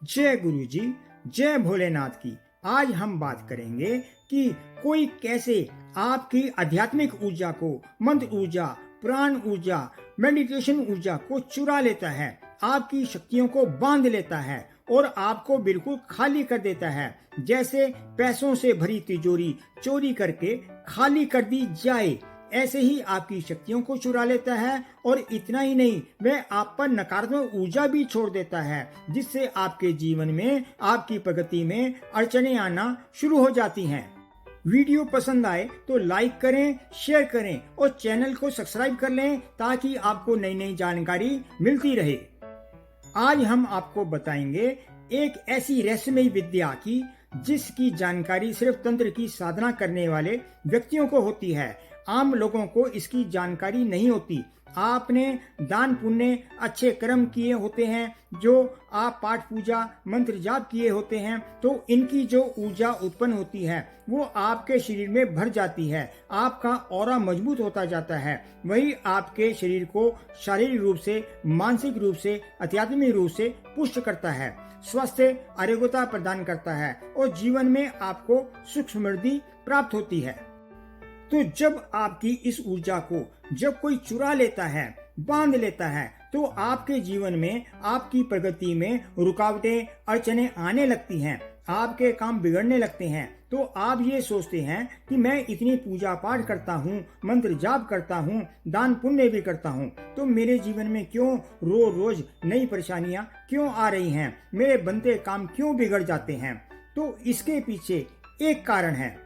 जय गुरु जी, जय भोलेनाथ की। आज हम बात करेंगे कि कोई कैसे आपकी आध्यात्मिक ऊर्जा को, मंत्र ऊर्जा, प्राण ऊर्जा, मेडिटेशन ऊर्जा को चुरा लेता है, आपकी शक्तियों को बांध लेता है और आपको बिल्कुल खाली कर देता है। जैसे पैसों से भरी तिजोरी चोरी करके खाली कर दी जाए, ऐसे ही आपकी शक्तियों को चुरा लेता है। और इतना ही नहीं, वह आप पर नकारात्मक ऊर्जा भी छोड़ देता है, जिससे आपके जीवन में, आपकी प्रगति में अड़चने आना शुरू हो जाती हैं। वीडियो पसंद आए तो लाइक करें, शेयर करें और चैनल को सब्सक्राइब कर लें ताकि आपको नई नई जानकारी मिलती रहे। आज हम आपको बताएंगे एक ऐसी रहस्यमयी विद्या की जिसकी जानकारी सिर्फ तंत्र की साधना करने वाले व्यक्तियों को होती है। आम लोगों को इसकी जानकारी नहीं होती। आपने दान पुण्य अच्छे कर्म किए होते हैं, जो आप पाठ पूजा मंत्र जाप किए होते हैं, तो इनकी जो ऊर्जा उत्पन्न होती है वो आपके शरीर में भर जाती है। आपका ऑरा मजबूत होता जाता है। वही आपके शरीर को शारीरिक रूप से, मानसिक रूप से, आध्यात्मिक रूप से पुष्ट करता है, स्वस्थ आरोग्यता प्रदान करता है और जीवन में आपको सुख समृद्धि प्राप्त होती है। तो जब आपकी इस ऊर्जा को जब कोई चुरा लेता है, बांध लेता है, तो आपके जीवन में, आपकी प्रगति में रुकावटें, अड़चने आने लगती हैं, आपके काम बिगड़ने लगते हैं। तो आप ये सोचते हैं कि मैं इतनी पूजा पाठ करता हूँ, मंत्र जाप करता हूँ, दान पुण्य भी करता हूँ, तो मेरे जीवन में क्यों रोज रोज नई परेशानियां क्यों आ रही हैं, मेरे बनते काम क्यों बिगड़ जाते हैं। तो इसके पीछे एक कारण है।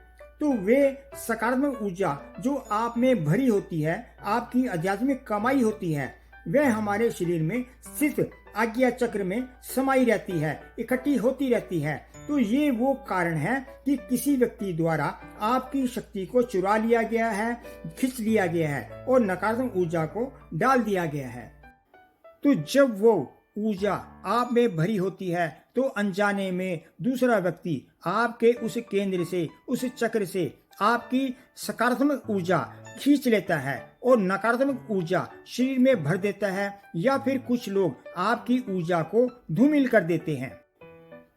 तो वे सकारात्मक ऊर्जा जो आप में भरी होती है, आपकी आध्यात्मिक कमाई होती है, वह हमारे शरीर में स्थित आज्ञा चक्र में समाई रहती है, इकट्ठी होती रहती है। तो ये वो कारण है कि किसी व्यक्ति द्वारा आपकी शक्ति को चुरा लिया गया है, खींच लिया गया है और नकारात्मक ऊर्जा को डाल दिया गया है। तो जब वो ऊर्जा आप में भरी होती है तो अनजाने में दूसरा व्यक्ति आपके उस केंद्र से, उस चक्र से आपकी सकारात्मक ऊर्जा खींच लेता है और नकारात्मक ऊर्जा शरीर में भर देता है, या फिर कुछ लोग आपकी ऊर्जा को धूमिल कर देते हैं।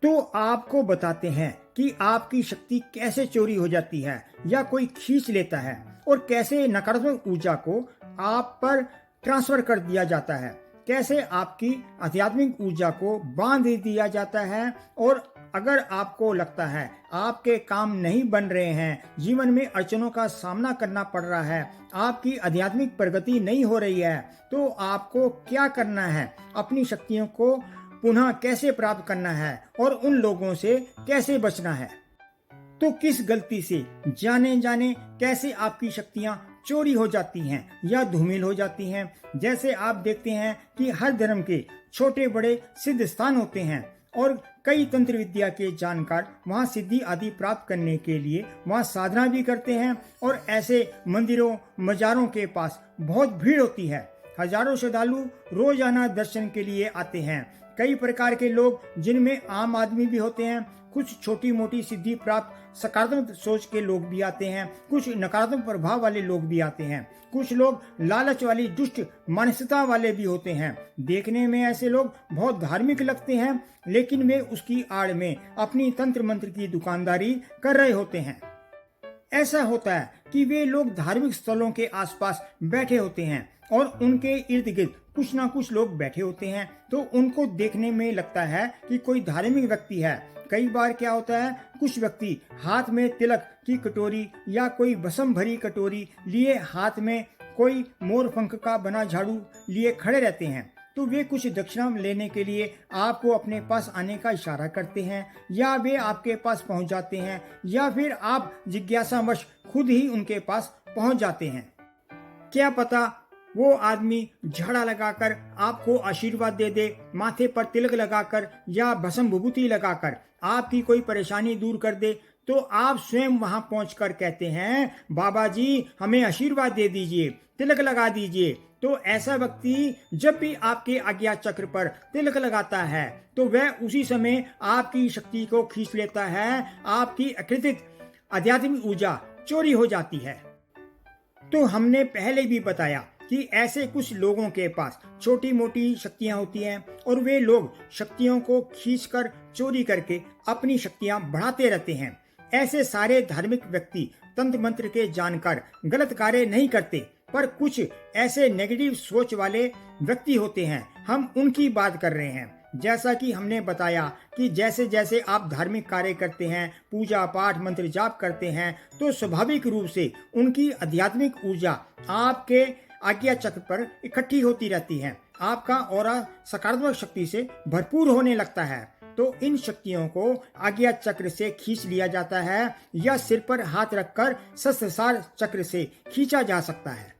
तो आपको बताते हैं कि आपकी शक्ति कैसे चोरी हो जाती है या कोई खींच लेता है और कैसे नकारात्मक ऊर्जा को आप पर ट्रांसफर कर दिया जाता है, कैसे आपकी आध्यात्मिक ऊर्जा को बांध दिया जाता है। और अगर आपको लगता है आपके काम नहीं बन रहे हैं, जीवन में अड़चनों का सामना करना पड़ रहा है, आपकी आध्यात्मिक प्रगति नहीं हो रही है, तो आपको क्या करना है, अपनी शक्तियों को पुनः कैसे प्राप्त करना है और उन लोगों से कैसे बचना है। तो किस गलती से जाने जाने कैसे आपकी शक्तियां चोरी हो जाती हैं या धूमिल हो जाती हैं। जैसे आप देखते हैं कि हर धर्म के छोटे बड़े सिद्ध स्थान होते हैं और कई तंत्र विद्या के जानकार वहां सिद्धि आदि प्राप्त करने के लिए वहां साधना भी करते हैं। और ऐसे मंदिरों, मजारों के पास बहुत भीड़ होती है। हजारों श्रद्धालु रोजाना दर्शन के लिए आते हैं। कई प्रकार के लोग, जिनमें आम आदमी भी होते हैं, कुछ छोटी मोटी सिद्धि प्राप्त सकारात्मक सोच के लोग भी आते हैं, कुछ नकारात्मक प्रभाव वाले लोग भी आते हैं, कुछ लोग लालच वाली दुष्ट मानसिकता वाले भी होते हैं। देखने में ऐसे लोग बहुत धार्मिक लगते हैं, लेकिन वे उसकी आड़ में अपनी तंत्र मंत्र की दुकानदारी कर रहे होते हैं। ऐसा होता है कि वे लोग धार्मिक स्थलों के आसपास बैठे होते हैं और उनके इर्द गिर्द कुछ ना कुछ लोग बैठे होते हैं, तो उनको देखने में लगता है कि कोई धार्मिक व्यक्ति है। कई बार क्या होता है, कुछ व्यक्ति हाथ में तिलक की कटोरी या कोई भस्म भरी कटोरी लिए, हाथ में कोई मोर पंख का बना झाड़ू लिए खड़े रहते हैं। तो वे कुछ दक्षिणा लेने के लिए आपको अपने पास आने का इशारा करते हैं, या वे आपके पास पहुंच जाते हैं, या फिर आप जिज्ञासावश खुद ही उनके पास पहुंच जाते हैं। क्या पता वो आदमी झाड़ा लगाकर आपको आशीर्वाद दे दे, माथे पर तिलक लगाकर या भस्म विभूति लगाकर आपकी कोई परेशानी दूर कर दे। तो आप स्वयं वहां पहुंचकर कहते हैं, बाबा जी हमें आशीर्वाद दे दीजिए, तिलक लगा दीजिए। तो ऐसा व्यक्ति जब भी आपके आज्ञा चक्र पर तिलक लगाता है तो वह उसी समय आपकी शक्ति को खींच लेता है, आपकी अकृतित आध्यात्मिक ऊर्जा चोरी हो जाती है। तो हमने पहले भी बताया कि ऐसे कुछ लोगों के पास छोटी मोटी शक्तियां होती हैं और वे लोग शक्तियों को खींचकर चोरी करके अपनी शक्तियां बढ़ाते रहते हैं। ऐसे सारे धार्मिक व्यक्ति तंत्र मंत्र के जानकर गलत कार्य नहीं करते, पर कुछ ऐसे नेगेटिव सोच वाले व्यक्ति होते हैं, हम उनकी बात कर रहे हैं। जैसा कि हमने बताया कि जैसे जैसे आप धार्मिक कार्य करते हैं, पूजा पाठ मंत्र जाप करते हैं, तो स्वाभाविक रूप से उनकी आध्यात्मिक ऊर्जा आपके आज्ञा चक्र पर इकट्ठी होती रहती है। आपका ऑरा सकारात्मक शक्ति से भरपूर होने लगता है। तो इन शक्तियों को आज्ञा चक्र से खींच लिया जाता है या सिर पर हाथ रखकर सहस्त्रार चक्र से खींचा जा सकता है।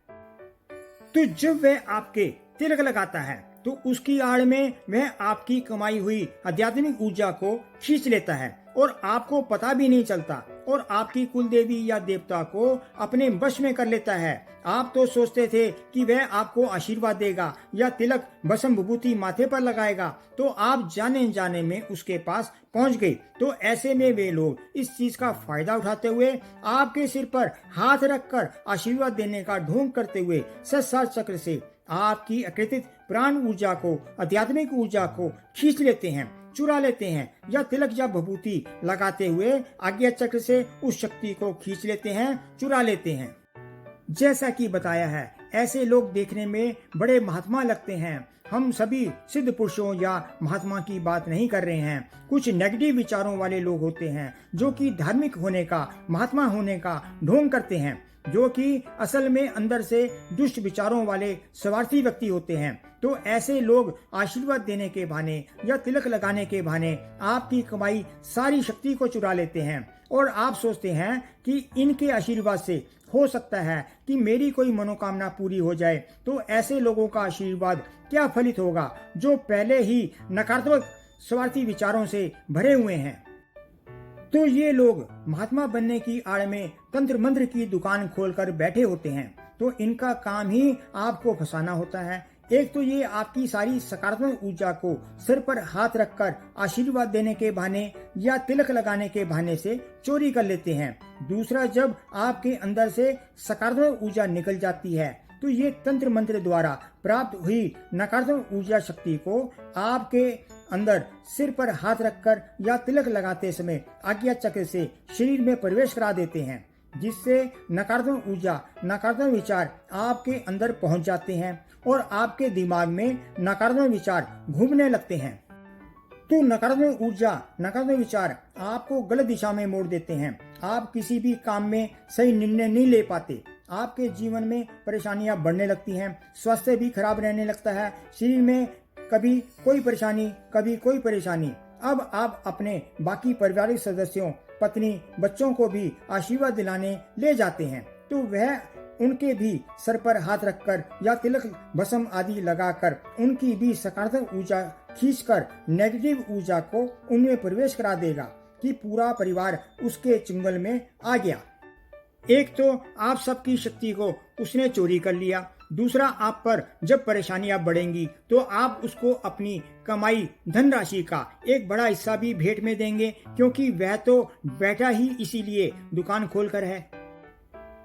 तो जब वह आपके तिलक लगाता है तो उसकी आड़ में वह आपकी कमाई हुई आध्यात्मिक ऊर्जा को खींच लेता है और आपको पता भी नहीं चलता और आपकी कुल देवी या देवता को अपने वश में कर लेता है। आप तो सोचते थे कि वह आपको आशीर्वाद देगा या तिलक भस्म विभूति माथे पर लगाएगा, तो आप जाने जाने में उसके पास पहुंच गए। तो ऐसे में वे लोग इस चीज का फायदा उठाते हुए आपके सिर पर हाथ रखकर आशीर्वाद देने का ढोंग करते हुए सहस्त्रार चक्र से आपकी अकृतित प्राण ऊर्जा को, आध्यात्मिक ऊर्जा को खींच लेते हैं, चुरा लेते हैं या तिलक या विभूति लगाते हुए आज्ञा चक्र से उस शक्ति को खींच लेते हैं, चुरा लेते हैं। जैसा कि बताया है, ऐसे लोग देखने में बड़े महात्मा लगते हैं। हम सभी सिद्ध पुरुषों या महात्मा की बात नहीं कर रहे हैं। कुछ नेगेटिव विचारों वाले लोग होते हैं जो कि धार्मिक होने का, महात्मा होने का ढोंग करते हैं, जो कि असल में अंदर से दुष्ट विचारों वाले स्वार्थी व्यक्ति होते हैं। तो ऐसे लोग आशीर्वाद देने के बहाने या तिलक लगाने के बहाने आपकी कमाई सारी शक्ति को चुरा लेते हैं और आप सोचते हैं कि इनके आशीर्वाद से हो सकता है कि मेरी कोई मनोकामना पूरी हो जाए। तो ऐसे लोगों का आशीर्वाद क्या फलित होगा जो पहले ही नकारात्मक स्वार्थी विचारों से भरे हुए हैं। तो ये लोग महात्मा बनने की आड़ में तंत्र मंत्र की दुकान खोलकर बैठे होते हैं। तो इनका काम ही आपको फंसाना होता है। एक तो ये आपकी सारी सकारात्मक ऊर्जा को सिर पर हाथ रखकर आशीर्वाद देने के बहाने या तिलक लगाने के बहाने से चोरी कर लेते हैं। दूसरा, जब आपके अंदर से सकारात्मक ऊर्जा निकल जाती है तो ये तंत्र मंत्र द्वारा प्राप्त हुई नकारात्मक ऊर्जा शक्ति को आपके अंदर सिर पर हाथ रखकर या तिलक लगाते समय आज्ञा चक्र से शरीर में प्रवेश करा देते हैं, जिससे नकारात्मक ऊर्जा, नकारात्मक विचार आपके अंदर पहुंच जाते हैं और आपके दिमाग में नकारात्मक विचार घूमने लगते हैं। तो नकारात्मक ऊर्जा, नकारात्मक विचार आपको गलत दिशा में मोड़ देते हैं। आप किसी भी काम में सही निर्णय नहीं ले पाते। आपके जीवन में परेशानियां बढ़ने लगती हैं, स्वास्थ्य भी खराब रहने लगता है, शरीर में कभी कोई परेशानी, कभी कोई परेशानी। अब आप अपने बाकी पारिवारिक सदस्यों, पत्नी, बच्चों को भी आशीर्वाद दिलाने ले जाते हैं, तो वह उनके भी सर पर हाथ रखकर या तिलक भस्म आदि लगाकर उनकी भी सकारात्मक ऊर्जा खींचकर नेगेटिव ऊर्जा को उनमें प्रवेश करा देगा कि पूरा परिवार उसके चुंगल में आ गया। एक तो आप सबकी शक्ति को उसने चोरी कर लिया, दूसरा आप पर जब परेशानियां बढ़ेंगी तो आप उसको अपनी कमाई धनराशि का एक बड़ा हिस्सा भी भेंट में देंगे, क्योंकि वह तो बैठा ही इसीलिए दुकान खोलकर है।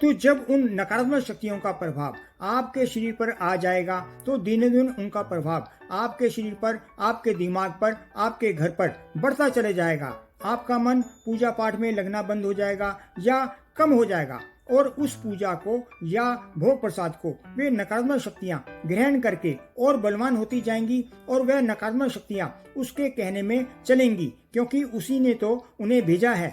तो जब उन नकारात्मक शक्तियों का प्रभाव आपके शरीर पर आ जाएगा तो दिन दिन उनका प्रभाव आपके शरीर पर, आपके दिमाग पर, आपके घर पर बढ़ता चले जाएगा। आपका मन पूजा पाठ में लगना बंद हो जाएगा या कम हो जाएगा और उस पूजा को या भोग प्रसाद को वे नकारात्मक शक्तियां ग्रहण करके और बलवान होती जाएंगी और वह नकारात्मक शक्तियां उसके कहने में चलेंगी, क्योंकि उसी ने तो उन्हें भेजा है।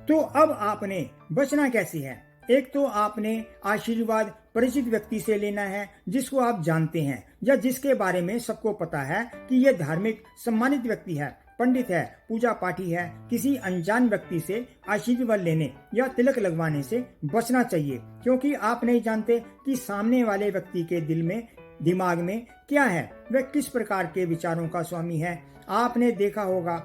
तो अब आपने बचना कैसे है? एक तो आपने आशीर्वाद परिचित व्यक्ति से लेना है जिसको आप जानते हैं या जिसके बारे में सबको पता है कि यह धार्मिक सम्मानित व्यक्ति है, पंडित है, पूजा पाठी है। किसी अनजान व्यक्ति से आशीर्वाद लेने या तिलक लगवाने से बचना चाहिए, क्योंकि आप नहीं जानते कि सामने वाले व्यक्ति के दिल में, दिमाग में क्या है, वह किस प्रकार के विचारों का स्वामी है। आपने देखा होगा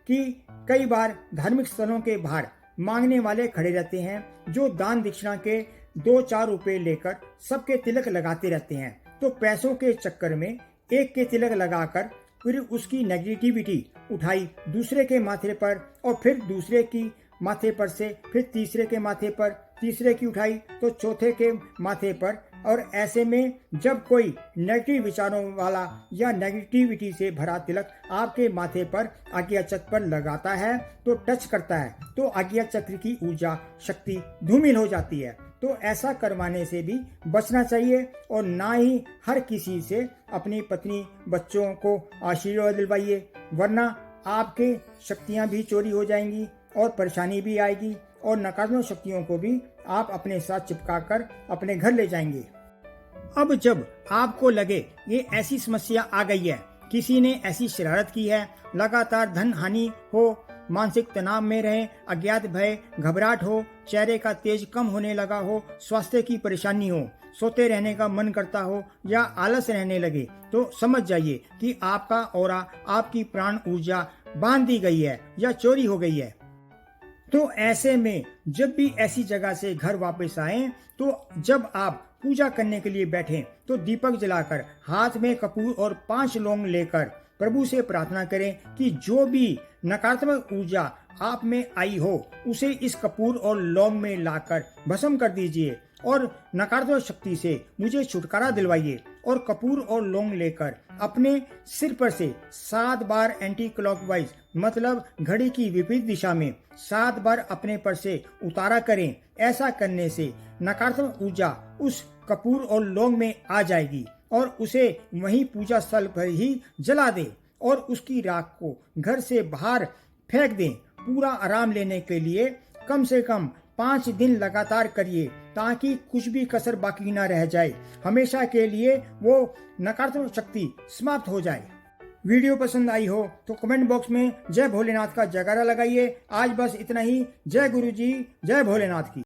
कि कई बार धार्मिक स्थलों के बाहर मांगने वाले खड़े रहते हैं जो दान दक्षिणा के 2-4 रुपए लेकर सबके तिलक लगाते रहते हैं। तो पैसों के चक्कर में एक के तिलक लगाकर फिर उसकी नेगेटिविटी उठाई दूसरे के माथे पर और फिर दूसरे की माथे पर से फिर तीसरे के माथे पर, तीसरे की उठाई तो चौथे के माथे पर, और ऐसे में जब कोई नेगेटिव विचारों वाला या नेगेटिविटी से भरा तिलक आपके माथे पर आज्ञा चक्र पर लगाता है, तो टच करता है, तो आज्ञा चक्र की ऊर्जा शक्ति धूमिल हो जाती है। तो ऐसा करवाने से भी बचना चाहिए और ना ही हर किसी से अपनी पत्नी बच्चों को आशीर्वाद दिलवाइए, वरना आपके शक्तियां भी चोरी हो जाएंगी और परेशानी भी आएगी और नकारात्मक शक्तियों को भी आप अपने साथ चिपका कर अपने घर ले जाएंगे। अब जब आपको लगे ये ऐसी समस्या आ गई है, किसी ने ऐसी शरारत की है, लगातार धन हानि हो, मानसिक तनाव में रहे, अज्ञात भय घबराहट हो, चेहरे का तेज कम होने लगा हो, स्वास्थ्य की परेशानी हो, सोते रहने का मन करता हो या आलस रहने लगे, तो समझ जाइए कि आपका ऑरा, आपकी प्राण ऊर्जा बांध दी गई है या चोरी हो गई है। तो ऐसे में जब भी ऐसी जगह से घर वापस आए, तो जब आप पूजा करने के लिए बैठें तो दीपक जलाकर हाथ में कपूर और 5 लौंग लेकर प्रभु से प्रार्थना करें कि जो भी नकारात्मक ऊर्जा आप में आई हो उसे इस कपूर और लौंग में लाकर भस्म कर दीजिए और नकारात्मक शक्ति से मुझे छुटकारा दिलवाइए। और कपूर और लौंग लेकर अपने सिर पर से 7 बार एंटी क्लॉकवाइज मतलब घड़ी की विपरीत दिशा में 7 बार अपने पर से उतारा करें। ऐसा करने से नकारात्मक ऊर्जा उस कपूर और लौंग में आ जाएगी और उसे वहीं पूजा स्थल पर ही जला दें और उसकी राख को घर से बाहर फेंक दें। पूरा आराम लेने के लिए कम से कम 5 दिन लगातार करिए ताकि कुछ भी कसर बाकी ना रह जाए, हमेशा के लिए वो नकारात्मक शक्ति समाप्त हो जाए। वीडियो पसंद आई हो तो कमेंट बॉक्स में जय भोलेनाथ का जयकारा लगाइए। आज बस इतना ही। जय गुरु जी, जय भोलेनाथ की।